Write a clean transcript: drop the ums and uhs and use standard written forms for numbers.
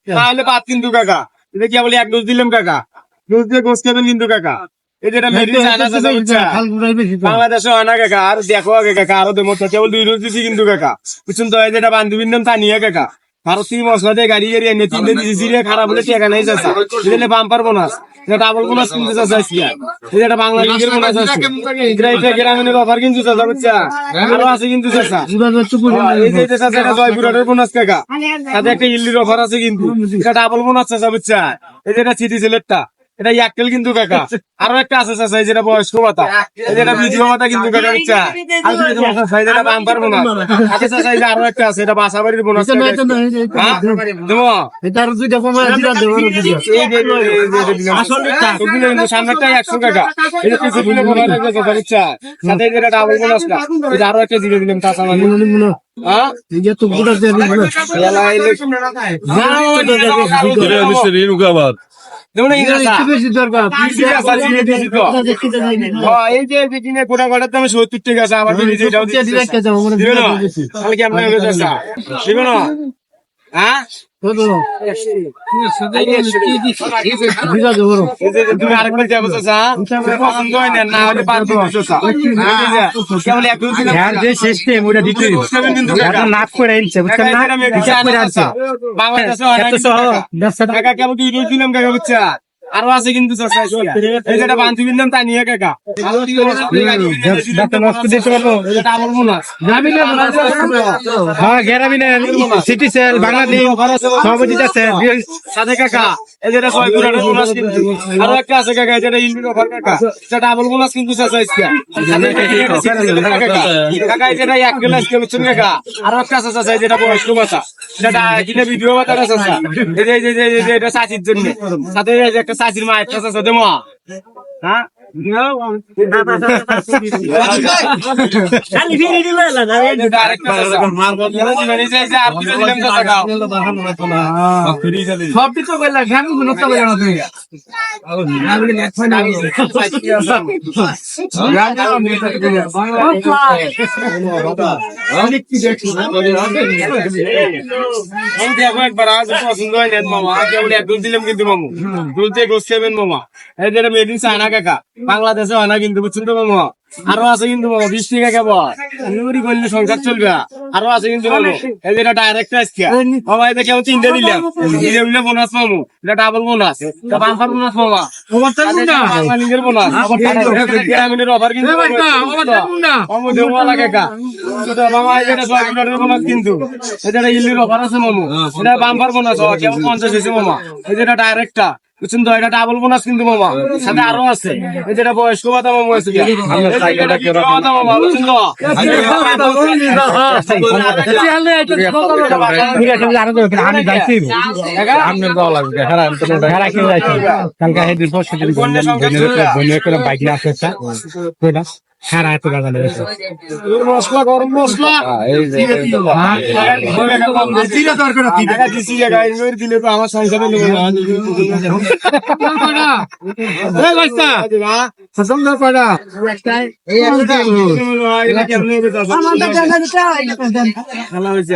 তাহলে বাদ কিন্তু কাকা, এটা কি বলে 1 ডোজ দিলাম কাকা, ডোজ দিয়ে গোস খাবেন কিন্তু কাকা। এই যেটা মেডিসিন আনা আছে বাংলাদেশে হয় না কাকা, আর দেখো আগে কাকা, আরো দেবো কেবল 2 ডোজ দিছি কিন্তু কাকা, বুঝছেন তো। এই যেটা বান্ধবীর নাম তানিয়া কাকা, ভারতীয় মশলা দিয়ে গাড়ি গাড়ি এনে 3 দিন দিছি, খারাপ হলে টাকা নাই চাচা, এটা বাম্পার বোনাস, এটা ডাবল বোনাস কিনতে চাচা আজকে, এটা বাংলা লিগের বোনাস আছে, এটা গ্রামীণের অফার কিন্তু চাচা, বুঝছা, আরো আছে কিন্তু চাচা। এই যে চাচা এটা জয়পুরের বোনাস কাকা, তাতে একটা ইল্লির অফার আছে কিন্তু, এটা ডাবল বোনাস চাচা, বুঝছা। এই যেটা সিটি সিলেটটা, এটা ইয়াক্কেল কিন্তু কাকা, আরো একটা আছে চাচা, এই যেটা বয়স্ক ভাতা, এই যেটা বিধবা ভাতা কিন্তু কাকা, বুঝছা, আর যেটা বাম্পার বোনাস আছে চাচা, এই যে আরো একটা আছে, এটা বাসাবাড়ির বোনাস। সামনেটা 100 টাকা, এটা কিছু দিলে বোনাস থাকবে চাচা, বুঝছা, সাথে যেটা ডাবল বোনাসটা, এটা আরো একটা দিয়ে দিলাম চাচা। এই যে গোটা গোটার দামে 70 টাকা আছে, আমার দিবে না, হ্যাঁ তুমি আরেকবার যাবো চাচা, পছন্দ হয় না, না হলে পারবো সিস্টেম ওটা দিতে লাভ করে বাংলাদেশে কেমন দিলাম কাকা, বুঝছা, আরো আছে কিন্তু যেটা বান্ধবীর নাম তানিয়া কাকা, সিটি সেল বাংলাদেশ সাথে কাকা, এই যেটা বোনাস কিন্তু আরো একটা আছে কাকা, যেটা ইন্ডিয়ান অফার কাকা, সেটা ডাবল বোনাস কিন্তু কাকা, যেটা 1 গ্লাস বুঝছেন কাকা, আরো একটা আছে চাচা, যেটা বয়স্ক ভাতা, যেটা কিনে ভিডিও ভাতাটা চাচা, এটা চাষির জন্য, সাথে একটা চাষির মা একটা চাচা দেমো, হ্যাঁ একবার পছন্দ হয় না মামা, কেবল 1 ডোজ দিলাম কিন্তু মামু, ডোজ দিয়ে গোস খাবেন মামা। এই যেটা মেডিসিন চায় না কাকা, বাংলাদেশে হয় না কিন্তু, বুঝছেন তো মামা, আরো আছে কিন্তু মামা, 20 টাকা কেবল করলে সংসার চলবে, আরো আছে কিন্তু মামু। এই যেটা ডাইরেক্ট আজকে মামা, এটা কেমন 3 দিলাম, বোনাস মামু, এটা ডাবল বোনাস, এটা বাম্পার বোনাস মামা, বাঙালিদের বোনাস, গ্রামীণের অফার কিন্তু মামা, এটা জয়পুরের বোনাস কিন্তু, এটা ইল্লির অফার আছে মামু, এটা বাম্পার বোনাস কেমন 50 হয়েছে মামা। এই যেটা ডাইরেক্টটা, বুঝছেন তো, এটা ডাবল বোনাস কিন্তু মামা, সাথে আরো আছে, এই যেটা বয়স্ক ভাতা মামা আছে, মামা বুঝছেন তো, মশলা গরম মশলা দিলে তো আমার সংসারে ভালো হয়েছে।